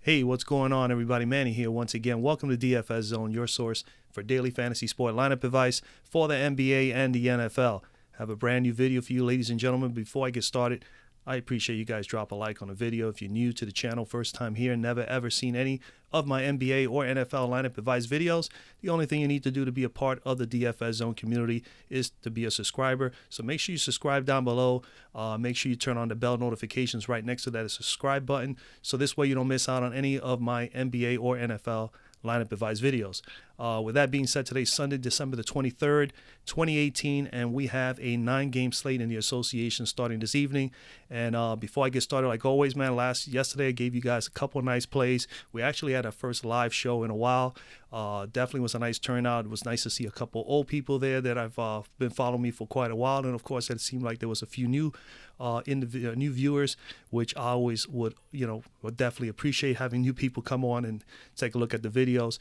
Hey, what's going on, everybody? Manny here once again. Welcome to DFS Zone, your source for daily fantasy sport lineup advice for the NBA and the NFL. I have a brand new video for you, ladies and gentlemen. Before I get started, I appreciate you guys drop a like on the video. If you're new to the channel, first time here, never ever seen any of my NBA or NFL lineup advice videos, the only thing you need to do to be a part of the DFS Zone community is to be a subscriber. So make sure you subscribe down below. Make sure you turn on the bell notifications right next to that subscribe button. So this way you don't miss out on any of my NBA or NFL lineup advice videos. With that being said, today's Sunday, December the 23rd, 2018, and we have a 9-game slate in the association starting this evening. And before I get started, like always, man, yesterday I gave you guys a couple of nice plays. We actually had our first live show in a while. Definitely was a nice turnout. It was nice to see a couple old people there that I've been following me for quite a while. And of course, it seemed like there was a few new new viewers, which I always would definitely appreciate having new people come on and take a look at the videos.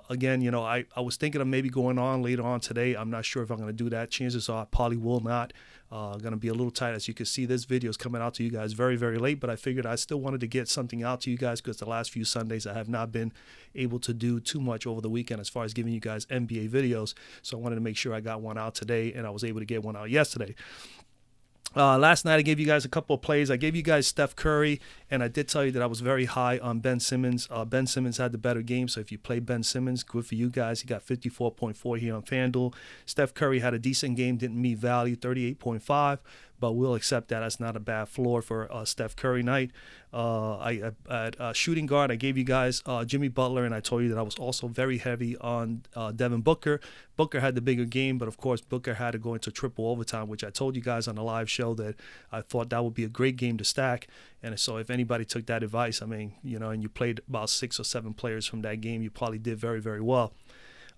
Again, I was thinking of maybe going on later on today. I'm not sure if I'm going to do that. Chances are I probably will not. Going to be a little tight. As you can see, this video is coming out to you guys very, very late, but I figured I still wanted to get something out to you guys because the last few Sundays I have not been able to do too much over the weekend as far as giving you guys NBA videos. So I wanted to make sure I got one out today, and I was able to get one out yesterday. Last night I gave you guys a couple of plays. I gave you guys Steph Curry, and I did tell you that I was very high on Ben Simmons. Ben Simmons had the better game, so if you play Ben Simmons, good for you guys. He got 54.4 here on Fanduel. Steph Curry had a decent game, didn't meet value, 38.5, but we'll accept that. That's not a bad floor for Steph Curry night. At shooting guard, I gave you guys Jimmy Butler, and I told you that I was also very heavy on Devin Booker. Booker had the bigger game, but of course Booker had to go into triple overtime, which I told you guys on the live show that I thought that would be a great game to stack. And so if anybody took that advice, and you played about 6 or 7 players from that game, you probably did very, very well.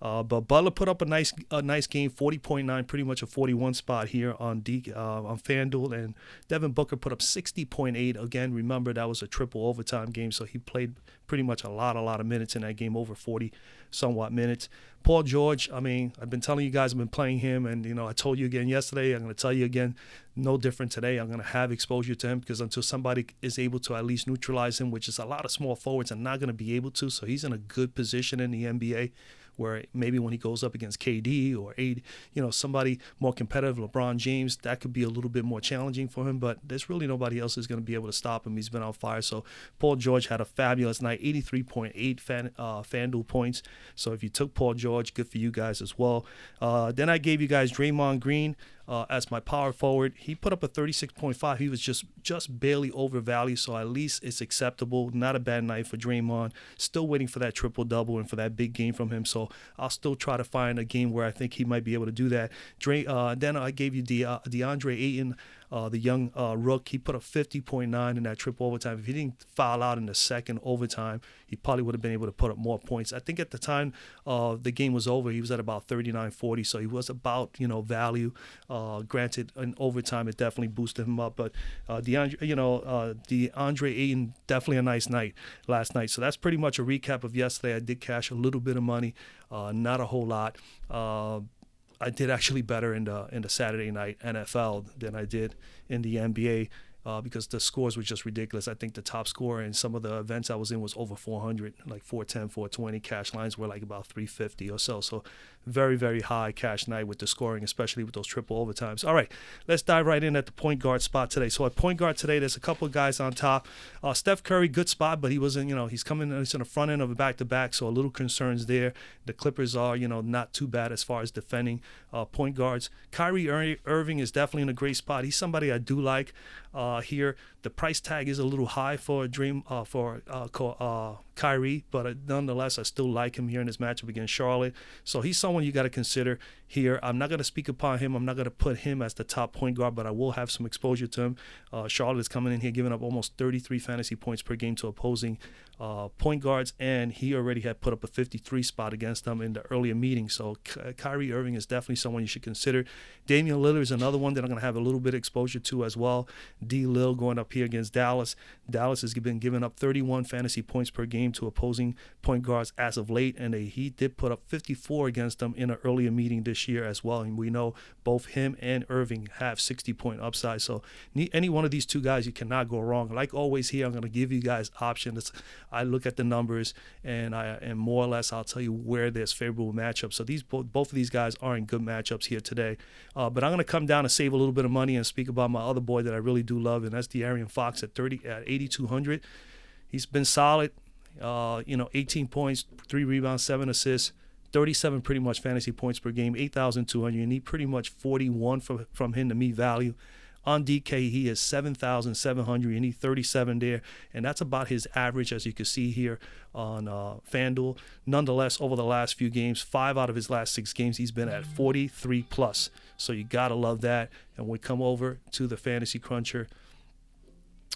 But Butler put up a nice game, 40.9, pretty much a 41 spot here on FanDuel, and Devin Booker put up 60.8. Again, remember that was a triple overtime game, so he played pretty much a lot of minutes in that game, over 40 somewhat minutes. Paul George, I've been telling you guys I've been playing him, and I told you again yesterday, I'm going to tell you again, no different today. I'm going to have exposure to him because until somebody is able to at least neutralize him, which is a lot of small forwards are not going to be able to, so he's in a good position in the NBA where maybe when he goes up against KD or somebody more competitive, LeBron James, that could be a little bit more challenging for him, but there's really nobody else who's going to be able to stop him. He's been on fire. So Paul George had a fabulous night, 83.8 FanDuel points. So if you took Paul George, good for you guys as well. Then I gave you guys Draymond Green as my power forward. He put up a 36.5. He was just barely overvalued, so at least it's acceptable. Not a bad night for Draymond. Still waiting for that triple-double and for that big game from him, so I'll still try to find a game where I think he might be able to do that. Then I gave you DeAndre Ayton, the young rook. He put up 50.9 in that triple overtime. If he didn't foul out in the second overtime, he probably would have been able to put up more points. I think at the time the game was over, he was at about 39-40, so he was about value. Granted, in overtime, it definitely boosted him up, but DeAndre Ayton, definitely a nice night last night. So that's pretty much a recap of yesterday. I did cash a little bit of money, not a whole lot. I did actually better in the Saturday night NFL than I did in the NBA because the scores were just ridiculous. I think the top score in some of the events I was in was over 400, like 410, 420. Cash lines were like about 350 or so. So very, very high cash night with the scoring, especially with those triple overtimes. All right, let's dive right in at the point guard spot today. So at point guard today, there's a couple of guys on top. Steph Curry, good spot, but he wasn't, he's in the front end of a back-to-back, so a little concerns there. The Clippers are, not too bad as far as defending point guards. Kyrie Irving is definitely in a great spot. He's somebody I do like here. The price tag is a little high for Kyrie, but nonetheless, I still like him here in this matchup against Charlotte. So he's someone you got to consider here. I'm not going to speak upon him. I'm not going to put him as the top point guard, but I will have some exposure to him. Charlotte is coming in here giving up almost 33 fantasy points per game to opposing point guards, and he already had put up a 53 spot against them in the earlier meeting. So Kyrie Irving is definitely someone you should consider. Damian Lillard is another one that I'm going to have a little bit of exposure to as well. D. Lil going up here against Dallas. Dallas has been giving up 31 fantasy points per game game to opposing point guards as of late, and he did put up 54 against them in an earlier meeting this year as well. And we know both him and Irving have 60-point upside. So any one of these two guys, you cannot go wrong. Like always here, I'm going to give you guys options. I look at the numbers, and more or less I'll tell you where there's favorable matchups. So both of these guys are in good matchups here today. But I'm going to come down and save a little bit of money and speak about my other boy that I really do love, and that's De'Aaron Fox at 8,200. He's been solid. 18 points, 3 rebounds, 7 assists, 37 pretty much fantasy points per game, 8,200. You need pretty much 41 from him to meet value. On DK, he is 7,700. You need 37 there, and that's about his average, as you can see here on Fanduel. Nonetheless, over the last few games, 5 out of his last 6 games, he's been at 43 plus. So you gotta love that. And we come over to the Fantasy Cruncher,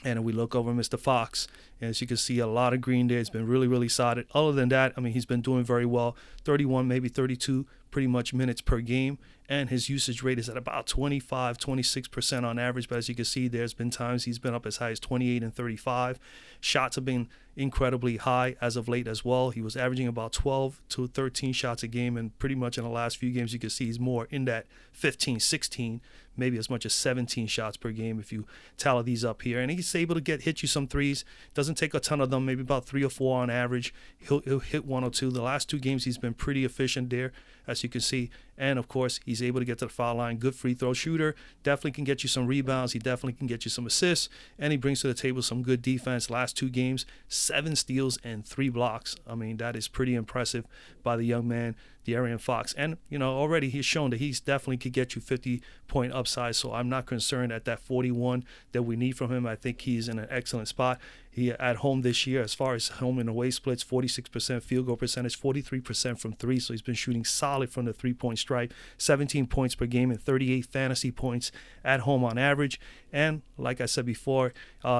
and we look over Mr. Fox, and as you can see, a lot of green there. It's been really, really solid. Other than that, I mean, he's been doing very well. 31, maybe 32 pretty much minutes per game, and his usage rate is at about 25, 26% on average. But as you can see, there's been times he's been up as high as 28 and 35. Shots have been incredibly high as of late as well. He was averaging about 12 to 13 shots a game, and pretty much in the last few games, you can see he's more in that 15, 16, maybe as much as 17 shots per game if you tally these up here. And he's able to hit you some threes. Doesn't take a ton of them, maybe about 3 or 4 on average. He'll hit 1 or 2. The last 2 games, he's been pretty efficient there, as you can see. And, of course, he's able to get to the foul line. Good free throw shooter. Definitely can get you some rebounds. He definitely can get you some assists. And he brings to the table some good defense. Last 2 games, 7 steals and 3 blocks. I mean, that is pretty impressive by the young man, De'Aaron Fox. And, already he's shown that he's definitely could get you 50-point upside. So I'm not concerned at that 41 that we need from him. I think he's in an excellent spot. He at home this year, as far as home and away splits, 46% field goal percentage, 43% from 3. So he's been shooting solid from the 3-point stripe, 17 points per game and 38 fantasy points at home on average. And like I said before,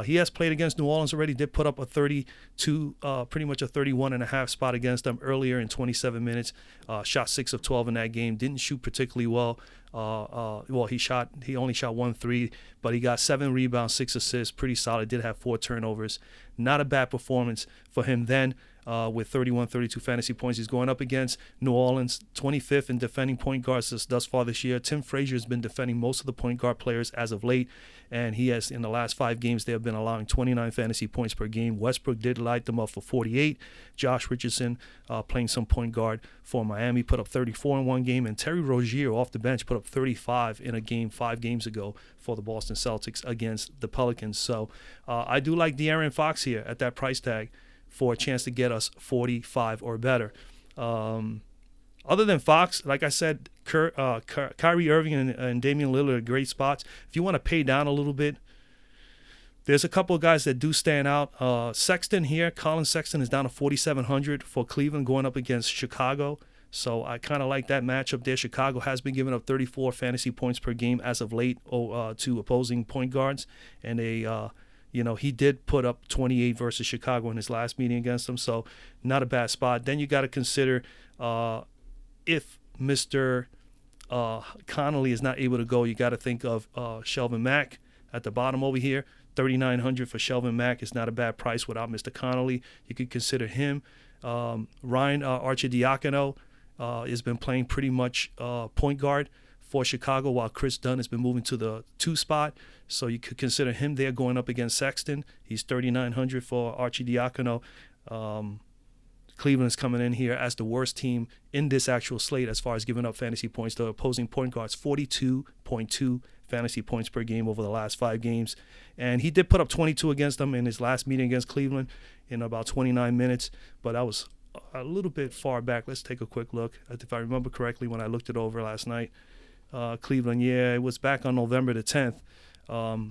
he has played against New Orleans already, did put up a 32, pretty much a 31.5 spot against them earlier in 27 minutes. Shot 6 of 12 in that game. Didn't shoot particularly well. He only shot 1 3, but he got 7 rebounds, 6 assists, pretty solid. Did have 4 turnovers. Not a bad performance for him then. With 31, 32 fantasy points. He's going up against New Orleans, 25th in defending point guards thus far this year. Tim Frazier has been defending most of the point guard players as of late, and he has, in the last 5 games, they have been allowing 29 fantasy points per game. Westbrook did light them up for 48. Josh Richardson, playing some point guard for Miami, put up 34 in one game, and Terry Rozier off the bench put up 35 in a game 5 games ago for the Boston Celtics against the Pelicans. So I do like De'Aaron Fox here at that price tag for a chance to get us 45 or better. Other than Fox, like I said, Kyrie Irving and Damian Lillard are great spots. If you want to pay down a little bit, there's a couple of guys that do stand out. Sexton here, Colin Sexton is down to 4,700 for Cleveland going up against Chicago. So I kind of like that matchup there. Chicago has been giving up 34 fantasy points per game as of late to opposing point guards, and he did put up 28 versus Chicago in his last meeting against them, so not a bad spot. Then you got to consider if Mr. Connolly is not able to go, you got to think of Shelvin Mack at the bottom over here. 3,900 for Shelvin Mack is not a bad price without Mr. Connolly. You could consider him. Ryan Arcidiacono has been playing pretty much point guard for Chicago, while Chris Dunn has been moving to the 2 spot. So you could consider him there going up against Sexton. He's 3,900 for Arcidiacono. Cleveland is coming in here as the worst team in this actual slate as far as giving up fantasy points to opposing point guards, 42.2 fantasy points per game over the last 5 games. And he did put up 22 against them in his last meeting against Cleveland in about 29 minutes, but that was a little bit far back. Let's take a quick look. If I remember correctly when I looked it over last night, Cleveland, it was back on November the 10th.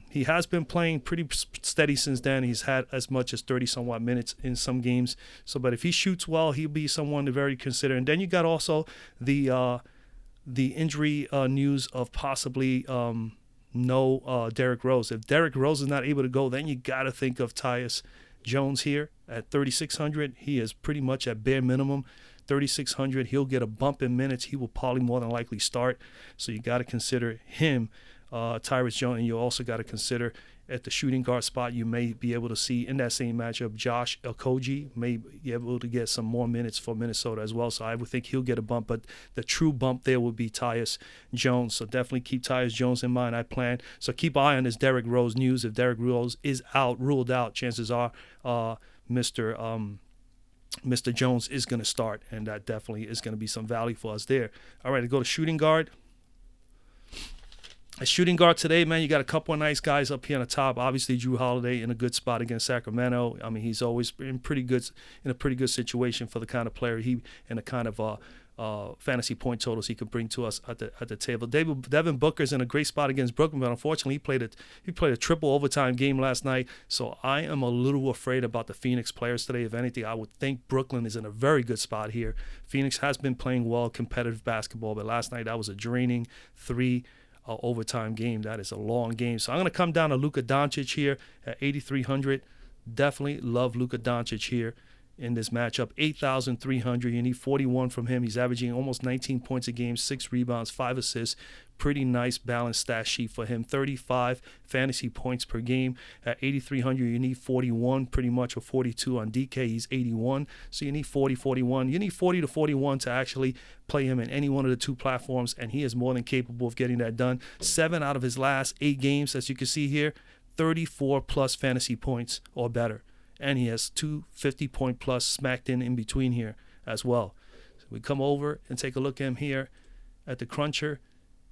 He has been playing pretty steady since then. He's had as much as 30-somewhat minutes in some games. But if he shoots well, he'll be someone to very consider. And then you got also the injury news of possibly no Derrick Rose. If Derrick Rose is not able to go, then you got to think of Tyus Jones here at 3,600. He is pretty much at bare minimum. 3,600. He'll get a bump in minutes. He will probably more than likely start. So you got to consider him. Tyus Jones, and you also got to consider At the shooting guard spot, you may be able to see in that same matchup, Josh Okogie may be able to get some more minutes for Minnesota as well. So I would think he'll get a bump, but the true bump there would be Tyus Jones. So definitely keep Tyus Jones in mind. I plan. So keep an eye on this Derrick Rose news. If Derrick Rose is ruled out, chances are Mr. Jones is going to start, and that definitely is going to be some value for us there. All right, to go to shooting guard. A shooting guard today, man, you got a couple of nice guys up here on the top. Obviously, Jrue Holiday in a good spot against Sacramento. I mean, he's always in a pretty good situation for the kind of player he and the kind of fantasy point totals he could bring to us at the table. Devin Booker's in a great spot against Brooklyn, but unfortunately, he played a triple overtime game last night. So I am a little afraid about the Phoenix players today. If anything, I would think Brooklyn is in a very good spot here. Phoenix has been playing well, competitive basketball, but last night that was a draining overtime game. That is a long game. So I'm going to come down to Luka Doncic here at 8,300. Definitely love Luka Doncic here in this matchup. 8,300. You need 41 from him. He's averaging almost 19 points a game, 6 rebounds, 5 assists. Pretty nice balanced stat sheet for him. 35 fantasy points per game. At 8,300, you need 41 pretty much, or 42 on DK. He's 81. So you need 40, 41. You need 40 to 41 to actually play him in any one of the two platforms, and he is more than capable of getting that done. 7 out of his last 8 games, as you can see here, 34-plus fantasy points or better. And he has 2 50-point-plus smacked in between here as well. So we come over and take a look at him here at the cruncher.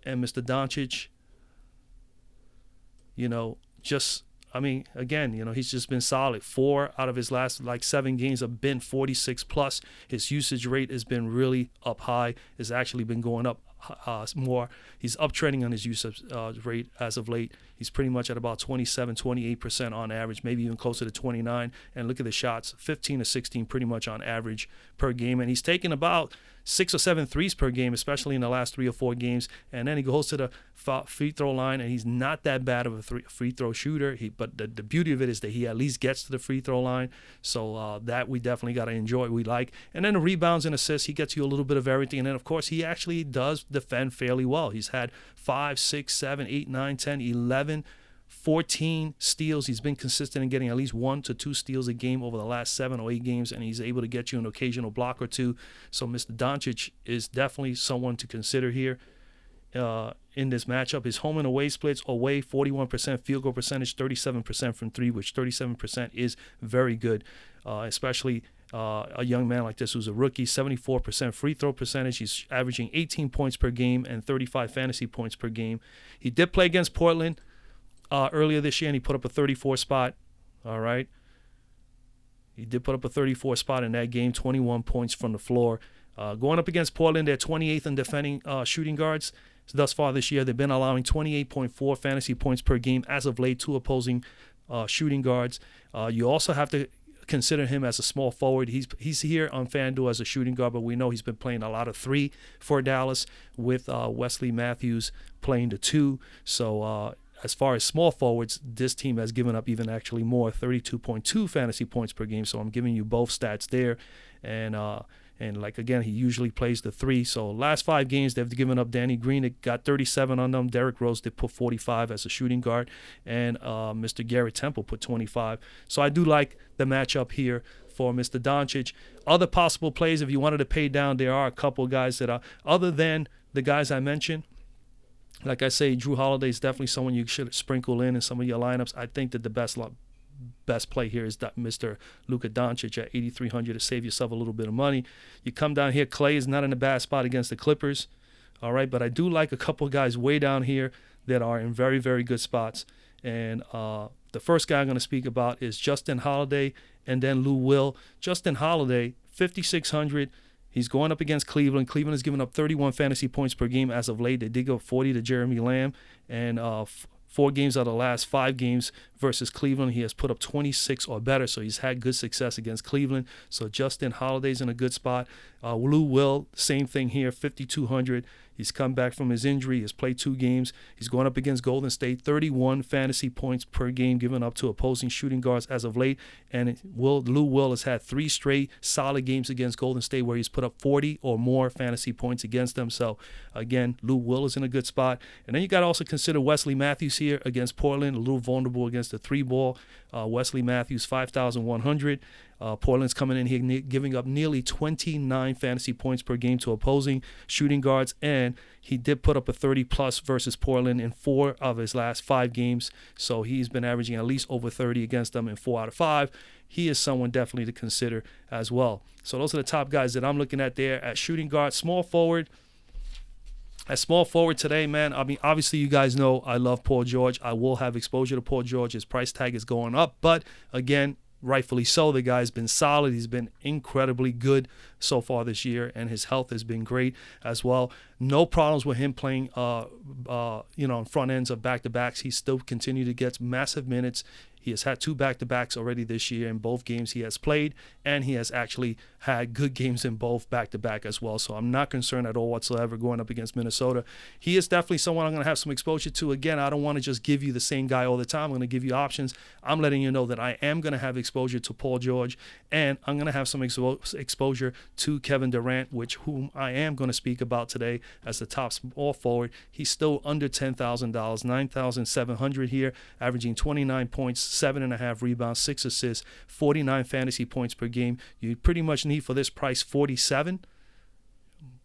And Mr. Doncic, he's just been solid. 4 out of his last 7 games have been 46+. His usage rate has been really up high. It's actually been going up more. He's uptrending on his usage rate as of late. He's pretty much at about 27, 28% on average, maybe even closer to 29. And look at the shots, 15 to 16 pretty much on average per game. And he's taken about 6 or 7 threes per game, especially in the last 3 or 4 games. And then he goes to the free throw line, and he's not that bad of a free throw shooter. But the beauty of it is that he at least gets to the free throw line. So that we definitely got to enjoy. We like. And then the rebounds and assists, he gets you a little bit of everything. And then, of course, he actually does defend fairly well. He's had 5, 6, 7, 8, 9, 10, 11, 14 steals. He's been consistent in getting at least 1 to 2 steals a game over the last 7 or 8 games, and he's able to get you an occasional block or 2. So Mr. Doncic is definitely someone to consider here in this matchup. His home and away splits: away 41% field goal percentage, 37% from 3, which 37% is very good, especially a young man like this who's a rookie. 74% free throw percentage. He's averaging 18 points per game and 35 fantasy points per game. He did play against Portland earlier this year, and he put up a 34 spot. All right. He did put up a 34 spot in that game, 21 points from the floor. Going up against Portland, they're 28th in defending shooting guards. So thus far this year, they've been allowing 28.4 fantasy points per game as of late to opposing shooting guards. You also have to consider him as a small forward. He's here on Fanduel as a shooting guard, but we know he's been playing a lot of 3 for Dallas with Wesley Matthews playing the 2. So as far as small forwards, this team has given up even actually more, 32.2 fantasy points per game. So I'm giving you both stats there. And like, again, he usually plays the 3. So last 5 games, they've given up Danny Green. It got 37 on them. Derrick Rose did put 45 as a shooting guard. And Mr. Garrett Temple put 25. So I do like the matchup here for Mr. Doncic. Other possible plays, if you wanted to pay down, there are a couple guys that are, other than the guys I mentioned. Like I say, Jrue Holiday is definitely someone you should sprinkle in some of your lineups. I think that the best play here is that Mr. Luka Doncic at 8,300 to save yourself a little bit of money. You come down here, Clay is not in a bad spot against the Clippers. All right, but I do like a couple of guys way down here that are in very, very good spots. And the first guy I'm going to speak about is Justin Holiday and then Lou Will. Justin Holiday, 5,600. He's going up against Cleveland. Cleveland has given up 31 fantasy points per game as of late. They did go 40 to Jeremy Lamb. And 4 games out of the last 5 games versus Cleveland, he has put up 26 or better. So he's had good success against Cleveland. So Justin Holiday's in a good spot. Lou Will, same thing here, 5,200. He's come back from his injury. He's played 2 games. He's going up against Golden State, 31 fantasy points per game given up to opposing shooting guards as of late. And Lou Will has had 3 straight solid games against Golden State where he's put up 40 or more fantasy points against them. So, again, Lou Will is in a good spot. And then you got to also consider Wesley Matthews here against Portland, a little vulnerable against the 3-ball. Wesley Matthews, 5,100. Portland's coming in here giving up nearly 29 fantasy points per game to opposing shooting guards, and he did put up a 30-plus versus Portland in 4 of his last 5 games, so he's been averaging at least over 30 against them in 4 out of 5. He is someone definitely to consider as well. So those are the top guys that I'm looking at there at shooting guard. Small forward. At small forward today, man, I mean, obviously you guys know I love Paul George. I will have exposure to Paul George. His price tag is going up, but again, rightfully so. The guy's been solid. He's been incredibly good so far this year, and his health has been great as well. No problems with him playing, on front ends of back-to-backs. He still continued to get massive minutes. He has had 2 back-to-backs already this year in both games he has played, and he has actually had good games in both back-to-back as well. So I'm not concerned at all whatsoever going up against Minnesota. He is definitely someone I'm going to have some exposure to. Again, I don't want to just give you the same guy all the time. I'm going to give you options. I'm letting you know that I am going to have exposure to Paul George, and I'm going to have some exposure to Kevin Durant, whom I am going to speak about today as the top small forward. He's still under $10,000, 9,700 here, averaging 29 points, 7.5 rebounds, 6 assists, 49 fantasy points per game. You pretty much need for this price 47.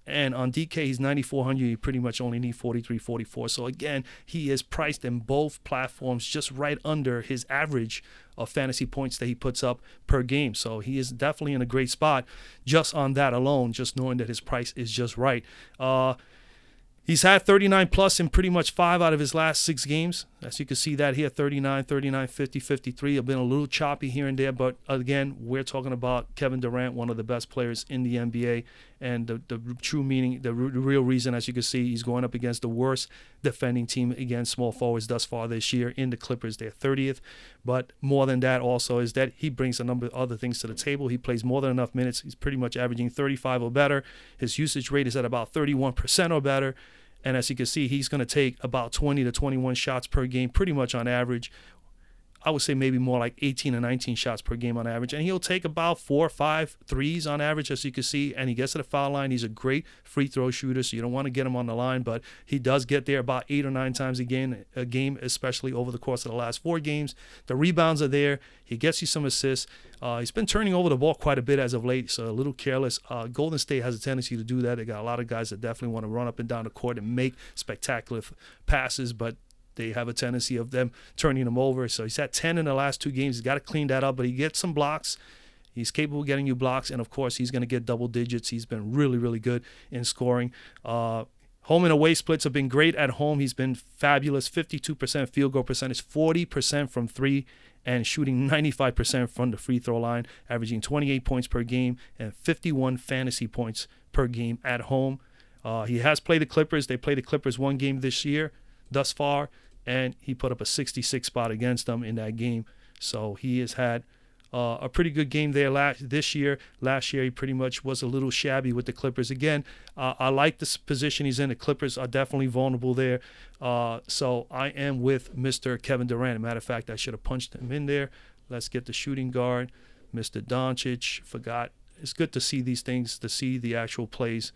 And on DK, he's 9,400. You pretty much only need 43, 44. So again, he is priced in both platforms just right under his average of fantasy points that he puts up per game. So he is definitely in a great spot just on that alone, just knowing that his price is just right. He's had 39 plus in pretty much 5 out of his last 6 games. As you can see that here, 39, 39, 50, 53. I've been a little choppy here and there, but again, we're talking about Kevin Durant, one of the best players in the NBA, and the true meaning, the real reason, as you can see, he's going up against the worst defending team against small forwards thus far this year in the Clippers. They're 30th, but more than that also is that he brings a number of other things to the table. He plays more than enough minutes. He's pretty much averaging 35 or better. His usage rate is at about 31% or better. And as you can see, he's going to take about 20 to 21 shots per game, pretty much on average. I would say maybe more like 18 or 19 shots per game on average. And he'll take about 4 or 5 threes on average, as you can see. And he gets to the foul line. He's a great free throw shooter, so you don't want to get him on the line. But he does get there about 8 or 9 times a game, especially over the course of the last 4 games. The rebounds are there. He gets you some assists. He's been turning over the ball quite a bit as of late, so a little careless. Golden State has a tendency to do that. They got a lot of guys that definitely want to run up and down the court and make spectacular passes, but they have a tendency of them turning them over. So he's had 10 in the last 2 games. He's got to clean that up, but he gets some blocks. He's capable of getting you blocks, and, of course, he's going to get double digits. He's been really, really good in scoring. Home and away splits have been great at home. He's been fabulous, 52% field goal percentage, 40% from 3, and shooting 95% from the free throw line, averaging 28 points per game and 51 fantasy points per game at home. He has played the Clippers. They played the Clippers 1 game this year thus far, and he put up a 66 spot against them in that game. So he has had a pretty good game there this year. Last year, he pretty much was a little shabby with the Clippers. Again, I like this position he's in. The Clippers are definitely vulnerable there. So I am with Mr. Kevin Durant. As a matter of fact, I should have punched him in there. Let's get the shooting guard, Mr. Doncic. Forgot. It's good to see these things, to see the actual plays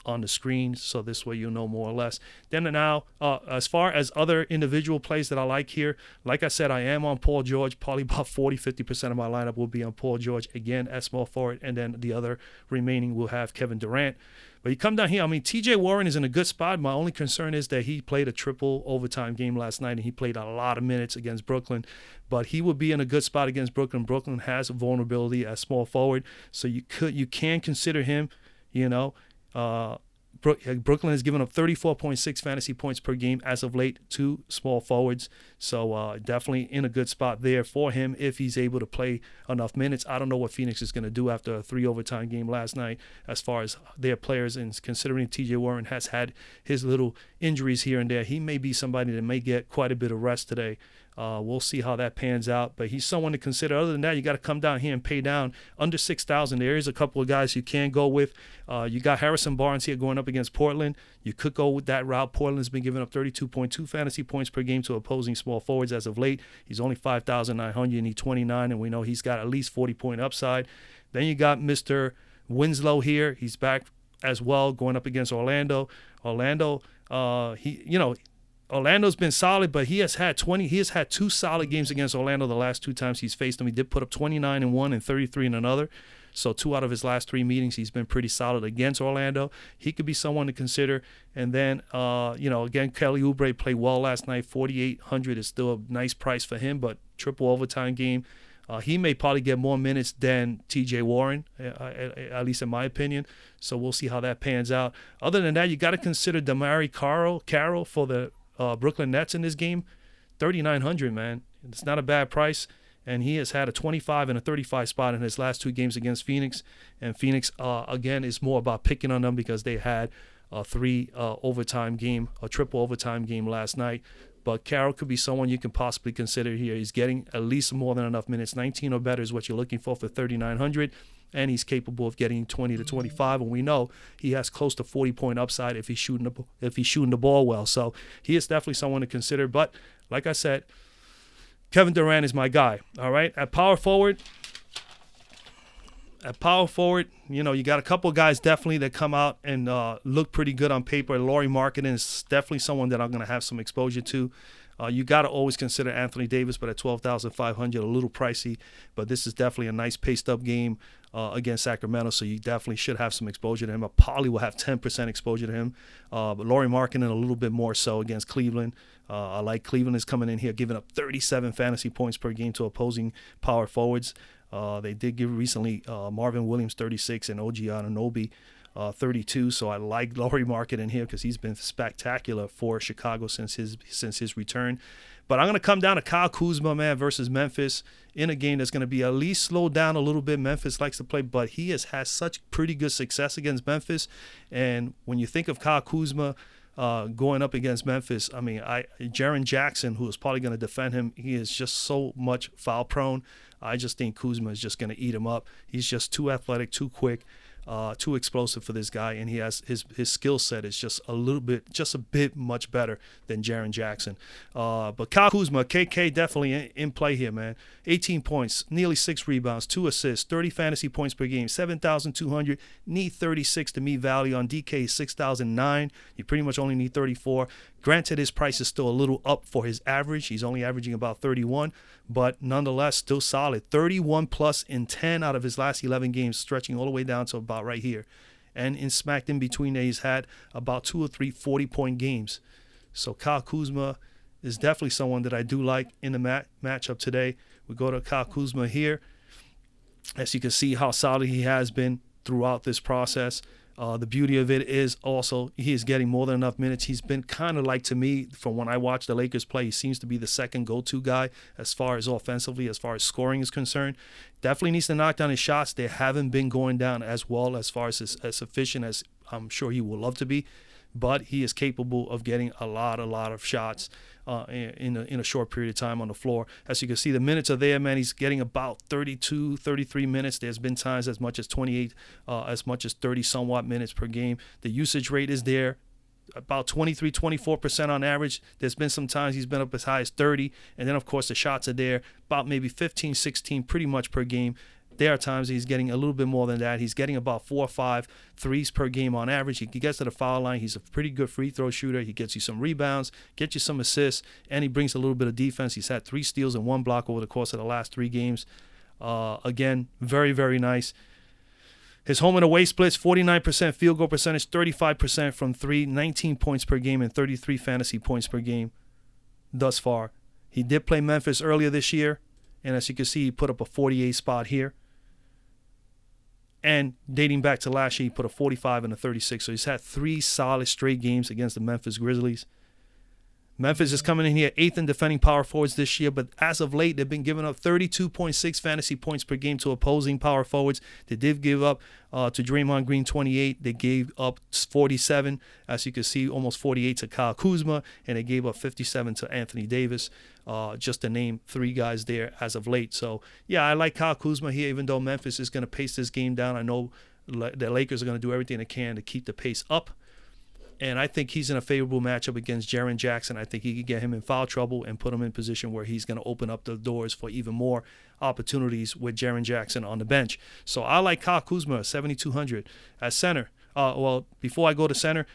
on the screen, so this way you'll know more or less. Then now, as far as other individual plays that I like here, like I said, I am on Paul George. Probably about 40-50% of my lineup will be on Paul George, again, at small forward, and then the other remaining will have Kevin Durant. But you come down here, I mean, TJ Warren is in a good spot. My only concern is that he played a triple overtime game last night, and he played a lot of minutes against Brooklyn. But he would be in a good spot against Brooklyn. Brooklyn has vulnerability at small forward, so you can consider him, Brooklyn has given up 34.6 fantasy points per game as of late to small forwards. So definitely in a good spot there for him if he's able to play enough minutes. I don't know what Phoenix is going to do after a 3 overtime game last night as far as their players, and considering TJ Warren has had his little injuries here and there, he may be somebody that may get quite a bit of rest today. We'll see how that pans out. But he's someone to consider. Other than that, you got to come down here and pay down under 6,000. There is a couple of guys you can go with. You got Harrison Barnes here going up against Portland. You could go with that route. Portland's been giving up 32.2 fantasy points per game to opposing small forwards as of late. He's only 5,900 and he's 29, and we know he's got at least 40-point upside. Then you got Mr. Winslow here. He's back as well, going up against Orlando. Orlando's been solid, but he has had 2 solid games against Orlando the last 2 times he's faced them. He did put up 29 in one and 33 in another. So 2 out of his last 3 meetings, he's been pretty solid against Orlando. He could be someone to consider. And then, again, Kelly Oubre played well last night. 4,800 is still a nice price for him, but triple overtime game. He may probably get more minutes than T.J. Warren, at least in my opinion. So we'll see how that pans out. Other than that, you got to consider Damari Carroll for the Brooklyn Nets in this game. 3,900, man. It's not a bad price. And he has had a 25 and a 35 spot in his last 2 games against Phoenix. And Phoenix, again, is more about picking on them because they had a triple overtime game last night. But Carroll could be someone you can possibly consider here. He's getting at least more than enough minutes. 19 or better is what you're looking for 3,900. And he's capable of getting 20 to 25. And we know he has close to 40-point upside if he's shooting the ball well. So he is definitely someone to consider. But like I said, Kevin Durant is my guy. All right. At power forward, you got a couple of guys definitely that come out and look pretty good on paper. Lauri Markkanen is definitely someone that I'm going to have some exposure to. You got to always consider Anthony Davis, but at 12,500, a little pricey. But this is definitely a nice paced-up game against Sacramento, so you definitely should have some exposure to him. I probably will have 10% exposure to him. But Lauri Markkanen a little bit more so against Cleveland. I like Cleveland is coming in here giving up 37 fantasy points per game to opposing power forwards. They did give recently Marvin Williams 36 and OG Anunoby 32. So I like Lauri Markkanen here because he's been spectacular for Chicago since his return. But I'm going to come down to Kyle Kuzma, man, versus Memphis in a game that's going to be at least slowed down a little bit. Memphis likes to play, but he has had such pretty good success against Memphis. And when you think of Kyle Kuzma going up against Memphis, I mean, Jaren Jackson, who is probably going to defend him, he is just so much foul prone. I just think Kuzma is just going to eat him up. He's just too athletic, too quick, too explosive for this guy, and he has his skill set is just a bit much better than Jaren Jackson. But Kyle Kuzma, KK, definitely in play here, man. 18 points, nearly 6 rebounds, 2 assists, 30 fantasy points per game, 7,200. Need 36 to meet value on DK 6,009. You pretty much only need 34. Granted, his price is still a little up for his average. He's only averaging about 31, but nonetheless, still solid. 31 plus in 10 out of his last 11 games, stretching all the way down to about right here. And in smacked in between there, he's had about 2 or 3 40-point games. So Kyle Kuzma is definitely someone that I do like in the matchup today. We go to Kyle Kuzma here. As you can see how solid he has been throughout this process. The beauty of it is also he is getting more than enough minutes. He's been kind of like, to me, from when I watch the Lakers play, he seems to be the second go-to guy as far as offensively, as far as scoring is concerned. Definitely needs to knock down his shots. They haven't been going down as well as far as efficient as I'm sure he would love to be. But he is capable of getting a lot of shots in a short period of time on the floor. As you can see, the minutes are there, man. He's getting about 32, 33 minutes. There's been times as much as 28, as much as 30 somewhat minutes per game. The usage rate is there, about 23, 24% on average. There's been some times he's been up as high as 30. And then, of course, the shots are there, about maybe 15, 16 pretty much per game. There are times he's getting a little bit more than that. He's getting about 4 or 5 threes per game on average. He gets to the foul line. He's a pretty good free throw shooter. He gets you some rebounds, gets you some assists, and he brings a little bit of defense. He's had 3 steals and 1 block over the course of the last 3 games. Again, very, very nice. His home and away splits, 49% field goal percentage, 35% from 3, 19 points per game, and 33 fantasy points per game thus far. He did play Memphis earlier this year, and as you can see, he put up a 48 spot here. And dating back to last year, he put a 45 and a 36. So he's had 3 solid straight games against the Memphis Grizzlies. Memphis is coming in here 8th in defending power forwards this year, but as of late, they've been giving up 32.6 fantasy points per game to opposing power forwards. They did give up to Draymond Green 28. They gave up 47, as you can see, almost 48 to Kyle Kuzma, and they gave up 57 to Anthony Davis, just to name 3 guys there as of late. So, yeah, I like Kyle Kuzma here, even though Memphis is going to pace this game down. I know the Lakers are going to do everything they can to keep the pace up. And I think he's in a favorable matchup against Jaren Jackson. I think he could get him in foul trouble and put him in position where he's going to open up the doors for even more opportunities with Jaren Jackson on the bench. So I like Kyle Kuzma, 7,200 at center. Well, before I go to center,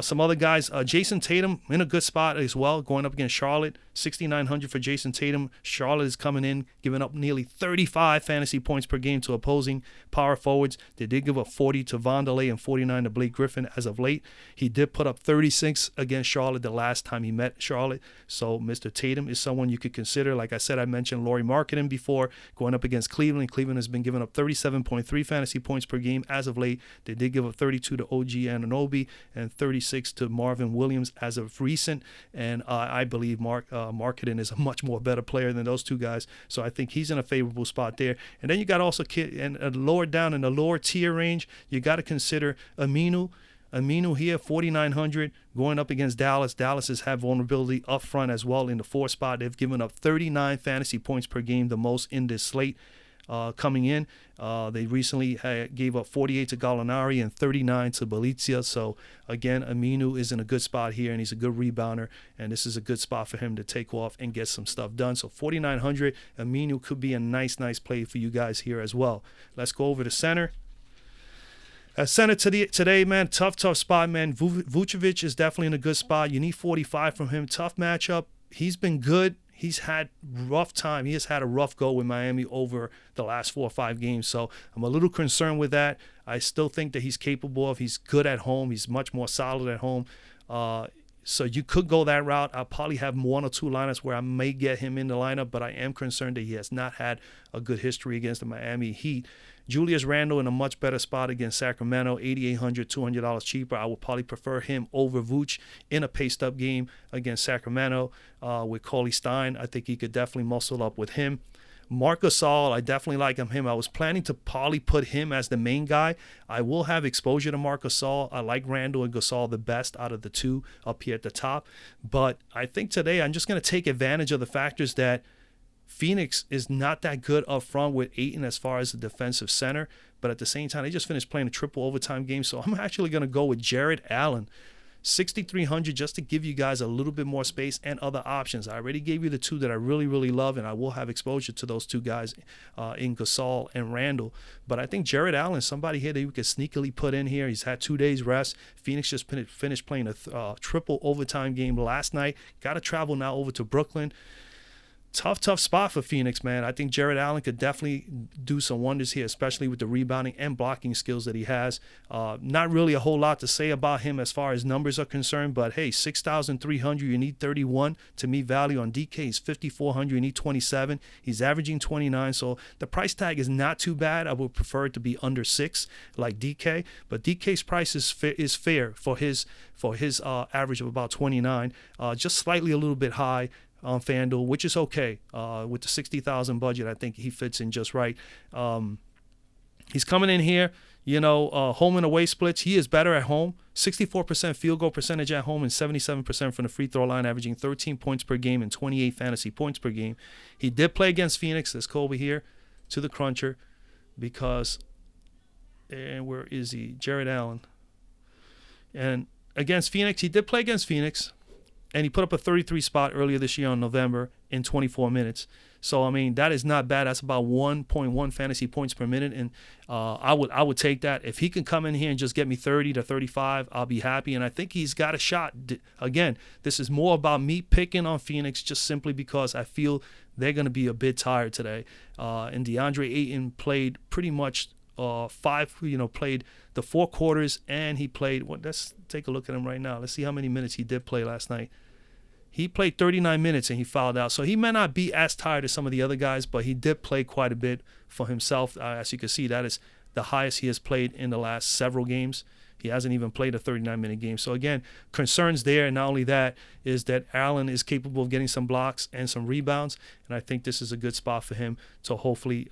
some other guys, Jason Tatum in a good spot as well, going up against Charlotte, 6,900 for Jason Tatum. Charlotte is coming in, giving up nearly 35 fantasy points per game to opposing power forwards. They did give up 40 to Vondelay and 49 to Blake Griffin as of late. He did put up 36 against Charlotte the last time he met Charlotte. So Mr. Tatum is someone you could consider. Like I said, I mentioned Lauri Markkanen before, going up against Cleveland. Cleveland has been giving up 37.3 fantasy points per game as of late. They did give up 32 to OG Anunoby and 36 to Marvin Williams as of recent. And I believe Markkanen is a much more better player than those two guys. So I think he's in a favorable spot there. And then you got also lower down in the lower tier range, you got to consider Aminu. Aminu here, 4,900, going up against Dallas. Dallas has had vulnerability up front as well in the 4 spot. They've given up 39 fantasy points per game, the most in this slate coming in. They recently gave up 48 to Gallinari and 39 to Bjelica. So, again, Aminu is in a good spot here, and he's a good rebounder, and this is a good spot for him to take off and get some stuff done. So, 4,900, Aminu could be a nice play for you guys here as well. Let's go over to center. At center today, man, tough spot, man. Vucevic is definitely in a good spot. You need 45 from him. Tough matchup. He's been good. He's had rough time. He has had a rough go with Miami over the last 4 or 5 games. So I'm a little concerned with that. I still think that he's capable of. He's good at home. He's much more solid at home. So you could go that route. I'll probably have 1 or 2 lineups where I may get him in the lineup, but I am concerned that he has not had a good history against the Miami Heat. Julius Randle in a much better spot against Sacramento, $8,800, $200 cheaper. I would probably prefer him over Vooch in a paced-up game against Sacramento with Cauley Stein. I think he could definitely muscle up with him. Marc Gasol, I definitely like him. I was planning to probably put him as the main guy. I will have exposure to Marc Gasol. I like Randle and Gasol the best out of the 2 up here at the top. But I think today I'm just going to take advantage of the factors that Phoenix is not that good up front with Ayton as far as the defensive center, but at the same time, they just finished playing a triple overtime game, so I'm actually going to go with Jarrett Allen, 6,300, just to give you guys a little bit more space and other options. I already gave you the 2 that I really love, and I will have exposure to those 2 guys in Gasol and Randle. But I think Jarrett Allen is somebody here that you could sneakily put in here. He's had 2 days rest. Phoenix just finished playing a triple overtime game last night. Got to travel now over to Brooklyn. Tough spot for Phoenix, man. I think Jarrett Allen could definitely do some wonders here, especially with the rebounding and blocking skills that he has. Not really a whole lot to say about him as far as numbers are concerned, but hey, 6,300, you need 31 to meet value. On DK, he's 5,400, you need 27. He's averaging 29, so the price tag is not too bad. I would prefer it to be under 6 like DK, but DK's price is fair for his average of about 29, just slightly a little bit high on Fanduel, which is okay. With the 60,000 budget, I think he fits in just right. He's coming in here, home and away splits. He is better at home. 64% field goal percentage at home and 77% from the free throw line, averaging 13 points per game and 28 fantasy points per game. He did play against Phoenix. Let's go over here to the cruncher because, and where is he? Jarrett Allen. And against Phoenix, he did play against Phoenix. And he put up a 33 spot earlier this year in November in 24 minutes. So, I mean, that is not bad. That's about 1.1 fantasy points per minute. And I would take that. If he can come in here and just get me 30 to 35, I'll be happy. And I think he's got a shot. Again, this is more about me picking on Phoenix just simply because I feel they're going to be a bit tired today. And DeAndre Ayton played pretty much played the 4 quarters, and he played, let's take a look at him right now. Let's see how many minutes he did play last night. He played 39 minutes and he fouled out. So he may not be as tired as some of the other guys, but he did play quite a bit for himself. As you can see, that is the highest he has played in the last several games. He hasn't even played a 39-minute game. So again, concerns there. And not only that, is that Allen is capable of getting some blocks and some rebounds. And I think this is a good spot for him to hopefully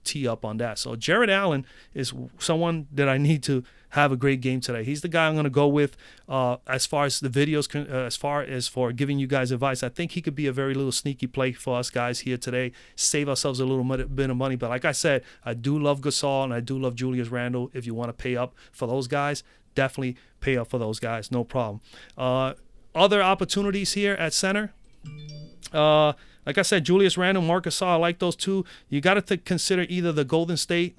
tee up on that. So Jarrett Allen is someone that I need to have a great game today. He's the guy I'm going to go with as far as the videos, as far as for giving you guys advice. I think he could be a very little sneaky play for us guys here today, save ourselves a little bit of money. But like I said, I do love Gasol and I do love Julius Randle. If you want to pay up for those guys, definitely pay up for those guys, no problem. Other opportunities here at center. Like I said, Julius Randle, Marc Gasol, I like those two. You got to consider either the Golden State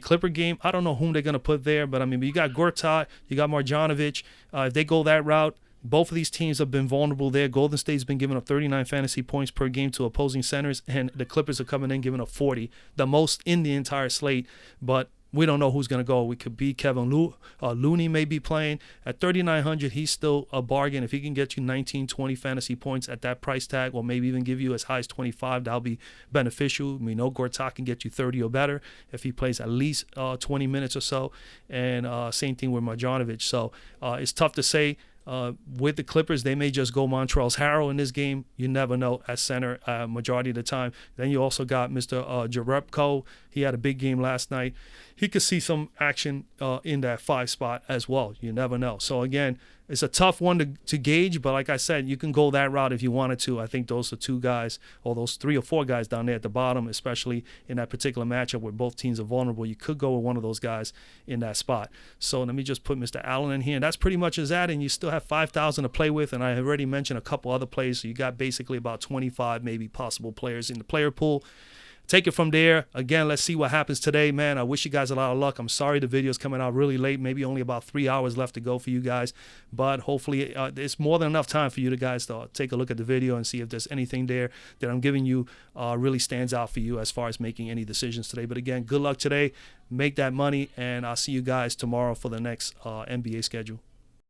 Clipper game. I don't know whom they're going to put there, but I mean, you got Gortat, you got Marjanovic. If they go that route, both of these teams have been vulnerable there. Golden State's been giving up 39 fantasy points per game to opposing centers, and the Clippers are coming in giving up 40, the most in the entire slate. But we don't know who's going to go. We could be Kevin Looney may be playing. At 3,900, he's still a bargain. If he can get you 19, 20 fantasy points at that price tag, or maybe even give you as high as 25, that'll be beneficial. We know Gortat can get you 30 or better if he plays at least 20 minutes or so. And same thing with Marjanovic. So it's tough to say. With the Clippers, they may just go Montrezl Harrell in this game. You never know at center majority of the time. Then you also got Mr. Jerebko. He had a big game last night. He could see some action in that 5 spot as well. You never know. So, again, it's a tough one to gauge, but like I said, you can go that route if you wanted to. I think those are 2 guys, or those 3 or 4 guys down there at the bottom, especially in that particular matchup where both teams are vulnerable. You could go with one of those guys in that spot. So let me just put Mr. Allen in here. And that's pretty much as that, and you still have 5,000 to play with, and I have already mentioned a couple other plays, so you got basically about 25 maybe possible players in the player pool. Take it from there. Again, let's see what happens today, man. I wish you guys a lot of luck. I'm sorry the video's coming out really late, maybe only about 3 hours left to go for you guys. But hopefully it's more than enough time for you guys to take a look at the video and see if there's anything there that I'm giving you really stands out for you as far as making any decisions today. But again, good luck today. Make that money, and I'll see you guys tomorrow for the next NBA schedule.